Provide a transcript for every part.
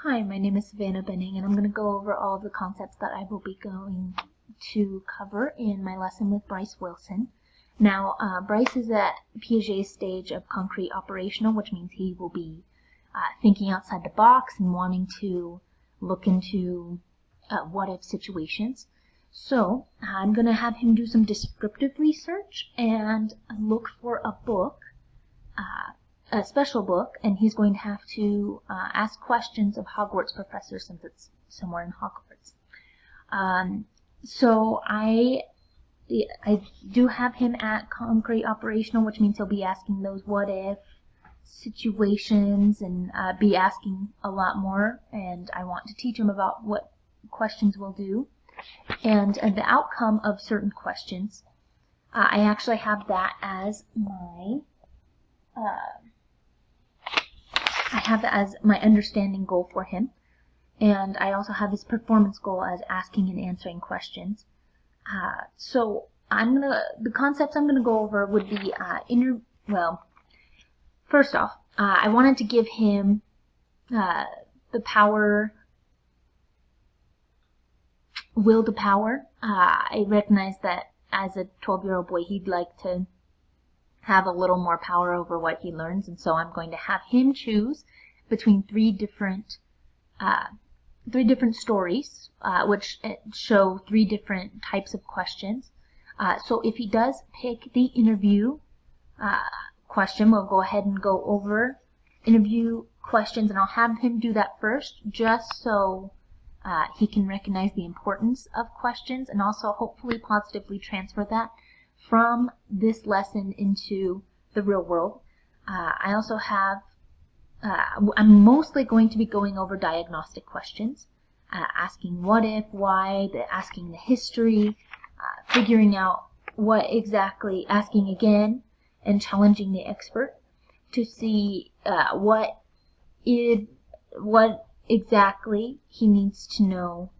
Hi, my name is Savannah Benning, and I'm going to go over all of the concepts that I will be going to cover in my lesson with Bryce Wilson. Now, Bryce is at Piaget's stage of concrete operational, which means he will be thinking outside the box and wanting to look into what-if situations. So, I'm going to have him do some descriptive research and look for a book, a special book, and he's going to have to ask questions of Hogwarts professors since it's somewhere in Hogwarts. So I do have him at concrete operational, which means he'll be asking those what-if situations and be asking a lot more, and I want to teach him about what questions will do and the outcome of certain questions. I actually have that as my understanding goal for him, and I also have his performance goal as asking and answering questions. So the concepts I'm gonna go over would be first off, I wanted to give him the power, will to power. I recognize that as a 12-year-old boy, he'd like to have a little more power over what he learns, and so I'm going to have him choose between three different stories, which show three different types of questions. So if he does pick the interview question, we'll go ahead and go over interview questions, and I'll have him do that first, just so he can recognize the importance of questions and also hopefully positively transfer that from this lesson into the real world. I also have, I'm mostly going to be going over diagnostic questions, asking what if, why, asking the history, figuring out what exactly, asking again, and challenging the expert to see what exactly he needs to know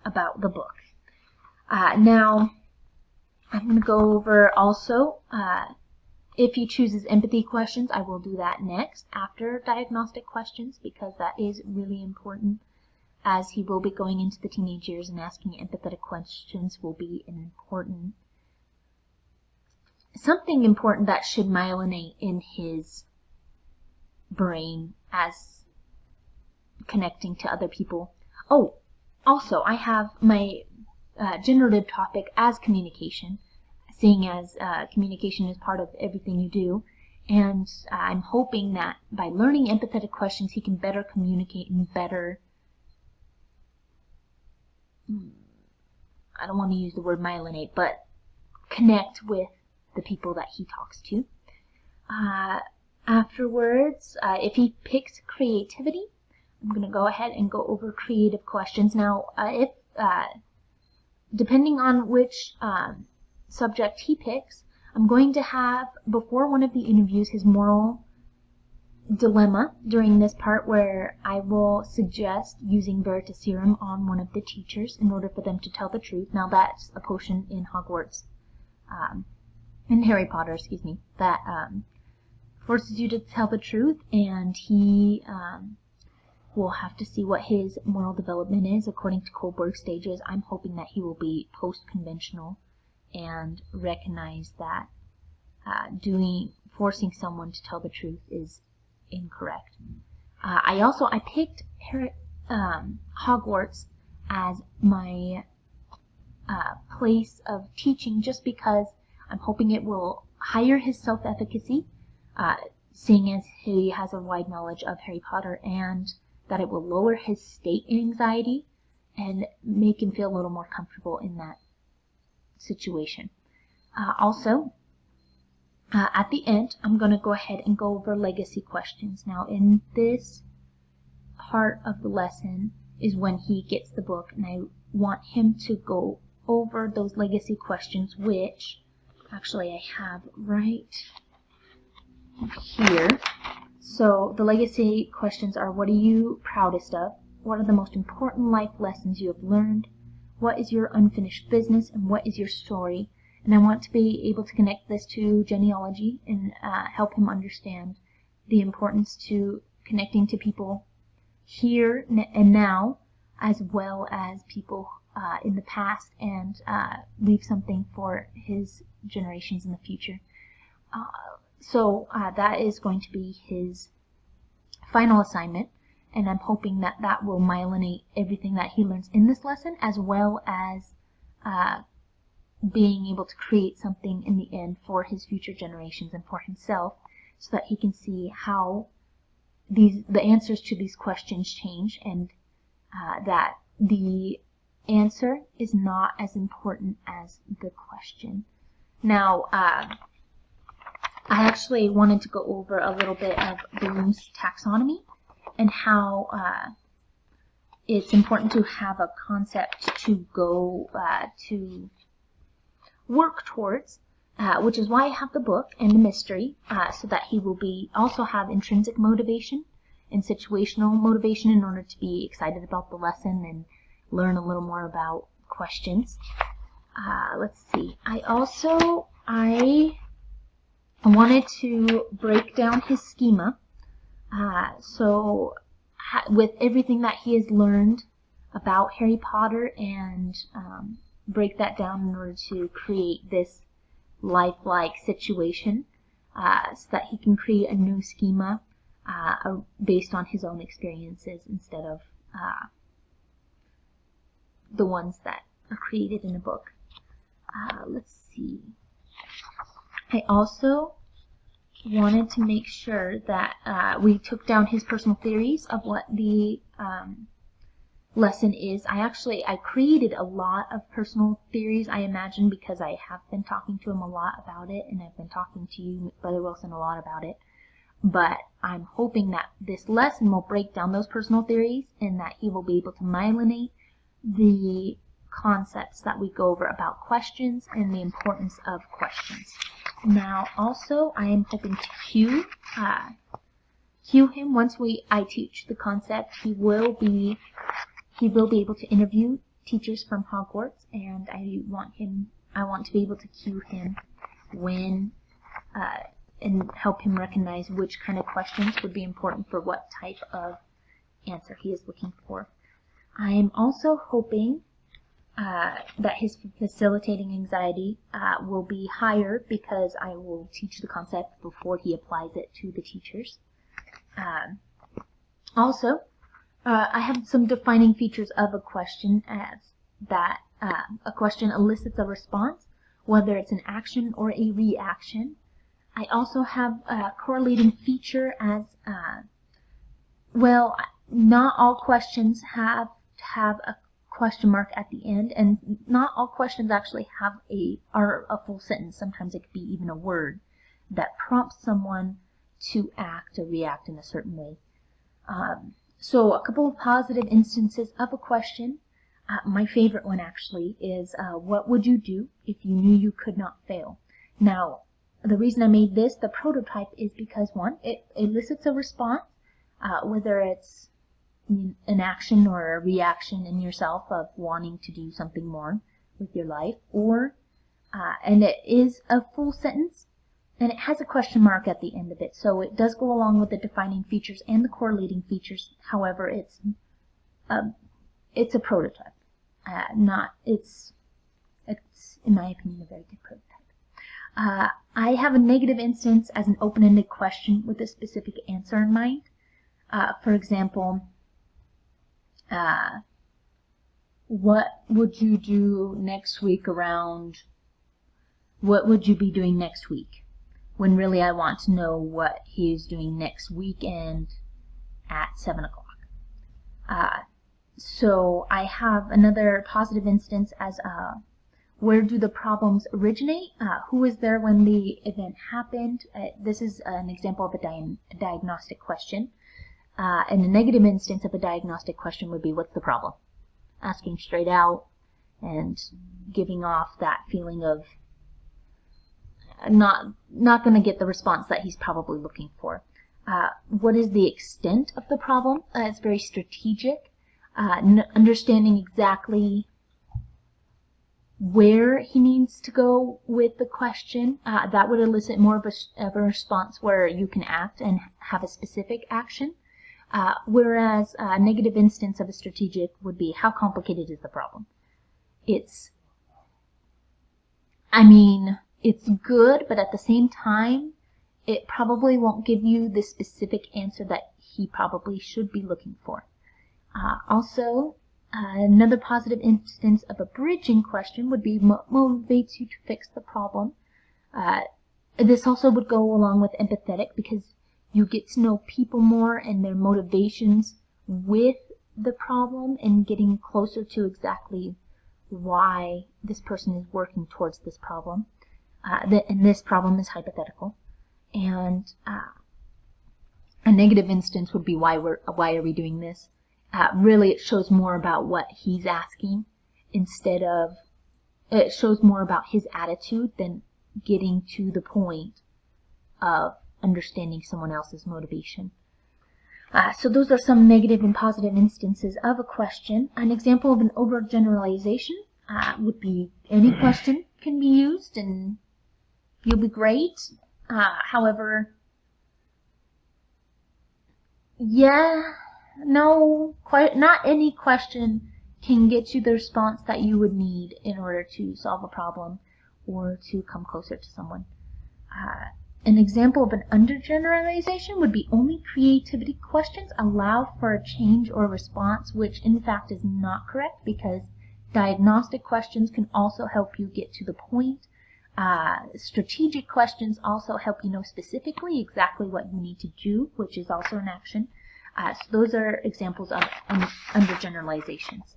about the book. Now, I'm going to go over also, if he chooses empathy questions, I will do that next after diagnostic questions, because that is really important, as he will be going into the teenage years, and asking empathetic questions will be something important that should myelinate in his brain as connecting to other people. Oh, also, I have my generative topic as communication, seeing as communication is part of everything you do, and I'm hoping that by learning empathetic questions he can better communicate and better, I don't want to use the word myelinate, but connect with the people that he talks to. Afterwards, if he picks creativity, I'm going to go ahead and go over creative questions. Now, if depending on which subject he picks, I'm going to have, before one of the interviews, his moral dilemma during this part, where I will suggest using Veritaserum on one of the teachers in order for them to tell the truth. Now, that's a potion in Hogwarts, in Harry Potter, excuse me, that forces you to tell the truth, and he we'll have to see what his moral development is according to Kohlberg stages. I'm hoping that he will be post-conventional and recognize that forcing someone to tell the truth is incorrect. I picked Hogwarts as my place of teaching just because I'm hoping it will higher his self-efficacy, seeing as he has a wide knowledge of Harry Potter, and that it will lower his state anxiety and make him feel a little more comfortable in that situation. Also, at the end, I'm going to go ahead and go over legacy questions. Now, in this part of the lesson is when he gets the book, and I want him to go over those legacy questions, which actually I have right here. So the legacy questions are: what are you proudest of? What are the most important life lessons you have learned? What is your unfinished business? And what is your story? And I want to be able to connect this to genealogy and help him understand the importance to connecting to people here and now, as well as people in the past, and leave something for his generations in the future. So that is going to be his final assignment, and I'm hoping that that will myelinate everything that he learns in this lesson, as well as being able to create something in the end for his future generations and for himself, so that he can see how the answers to these questions change, and that the answer is not as important as the question. Now, I actually wanted to go over a little bit of Bloom's taxonomy and how it's important to have a concept to go to work towards, which is why I have the book and the mystery, so that he will also have intrinsic motivation and situational motivation in order to be excited about the lesson and learn a little more about questions. Let's see. I wanted to break down his schema. So with everything that he has learned about Harry Potter, and break that down in order to create this lifelike situation, so that he can create a new schema based on his own experiences instead of the ones that are created in the book. Let's see. I also wanted to make sure that we took down his personal theories of what the lesson is. I created a lot of personal theories, I imagine, because I have been talking to him a lot about it, and I've been talking to you, Brother Wilson, a lot about it. But I'm hoping that this lesson will break down those personal theories, and that he will be able to myelinate the concepts that we go over about questions and the importance of questions. Now, also, I am hoping to cue him once I teach the concept. He will be able to interview teachers from Hogwarts, and I want to be able to cue him when and help him recognize which kind of questions would be important for what type of answer he is looking for. I am also hoping that his facilitating anxiety will be higher, because I will teach the concept before he applies it to the teachers. Also, I have some defining features of a question, as that a question elicits a response, whether it's an action or a reaction. I also have a correlating feature as, well, not all questions have a question mark at the end, and not all questions actually are a full sentence. Sometimes it could be even a word that prompts someone to act or react in a certain way. So a couple of positive instances of a question. My favorite one actually is, what would you do if you knew you could not fail? Now, the reason I made this the prototype is because, one, it elicits a response, whether it's an action or a reaction in yourself of wanting to do something more with your life, or and it is a full sentence, and it has a question mark at the end of it, so it does go along with the defining features and the correlating features. However, it's a prototype, it's in my opinion a very good prototype. I have a negative instance as an open-ended question with a specific answer in mind. For example, what would you do next week around, what would you be doing next week? When really I want to know what he is doing next weekend at 7 o'clock. So I have another positive instance as where do the problems originate? Who was there when the event happened? This is an example of a diagnostic question. And a negative instance of a diagnostic question would be, what's the problem? Asking straight out and giving off that feeling of not going to get the response that he's probably looking for. What is the extent of the problem? It's very strategic. Understanding exactly where he needs to go with the question, that would elicit more of a response where you can act and have a specific action. Whereas a negative instance of a strategic would be, how complicated is the problem? It's good, but at the same time, it probably won't give you the specific answer that he probably should be looking for. Also, another positive instance of a bridging question would be motivates you to fix the problem. This also would go along with empathetic, because you get to know people more and their motivations with the problem and getting closer to exactly why this person is working towards this problem. And this problem is hypothetical. And a negative instance would be, why are we doing this? Really, it shows more about what he's asking instead of, it shows more about his attitude than getting to the point of understanding someone else's motivation. So those are some negative and positive instances of a question. An example of an overgeneralization would be, any question can be used and you'll be great. However, not any question can get you the response that you would need in order to solve a problem or to come closer to someone. An example of an undergeneralization would be, only creativity questions allow for a change or response, which in fact is not correct, because diagnostic questions can also help you get to the point. Strategic questions also help you know specifically exactly what you need to do, which is also an action. So those are examples of undergeneralizations.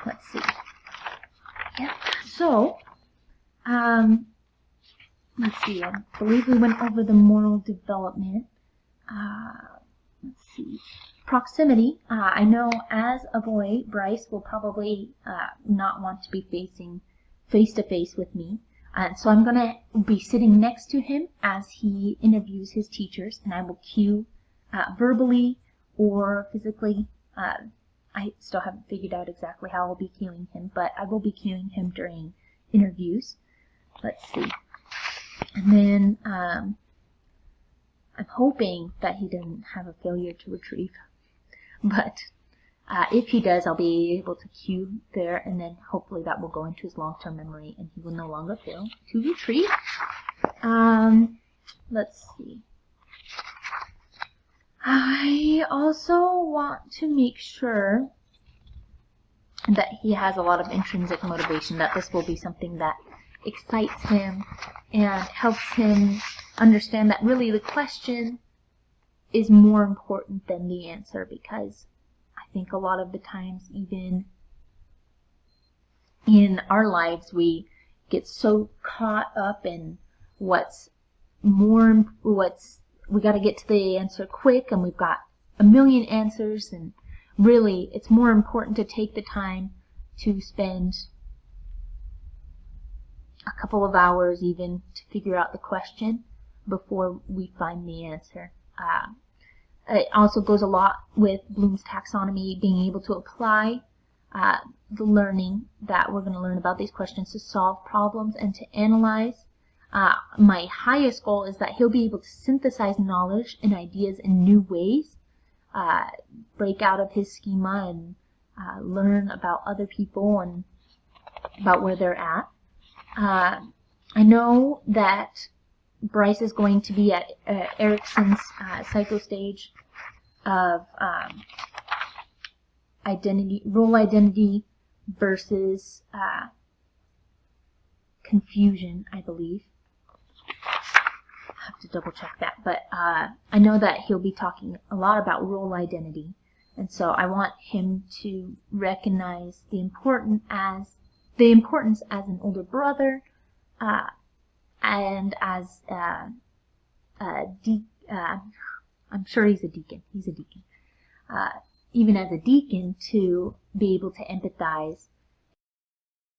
Let's see. Yeah. So, let's see. I believe we went over the moral development. Let's see. Proximity. I know as a boy, Bryce will probably not want to be facing face-to-face with me. So I'm going to be sitting next to him as he interviews his teachers, and I will cue verbally or physically. I still haven't figured out exactly how I'll be cueing him, but I will be cueing him during interviews. Let's see. And then I'm hoping that he doesn't have a failure to retrieve. But if he does, I'll be able to cue there, and then hopefully that will go into his long-term memory, and he will no longer fail to retrieve. Let's see. I also want to make sure that he has a lot of intrinsic motivation, that this will be something that excites him and helps him understand that really the question is more important than the answer, because I think a lot of the times, even in our lives, we get so caught up in we got to get to the answer quick, and we've got a million answers, and really it's more important to take the time to spend a couple of hours even to figure out the question before we find the answer. It also goes a lot with Bloom's taxonomy, being able to apply the learning that we're going to learn about these questions to solve problems and to analyze. My highest goal is that he'll be able to synthesize knowledge and ideas in new ways, break out of his schema, and learn about other people and about where they're at. I know that Bryce is going to be at Erikson's psycho stage of role identity versus confusion, I believe. I have to double check that, but I know that he'll be talking a lot about role identity, and so I want him to recognize the importance as an older brother, and as I'm sure he's a deacon. He's a deacon. Even as a deacon, to be able to empathize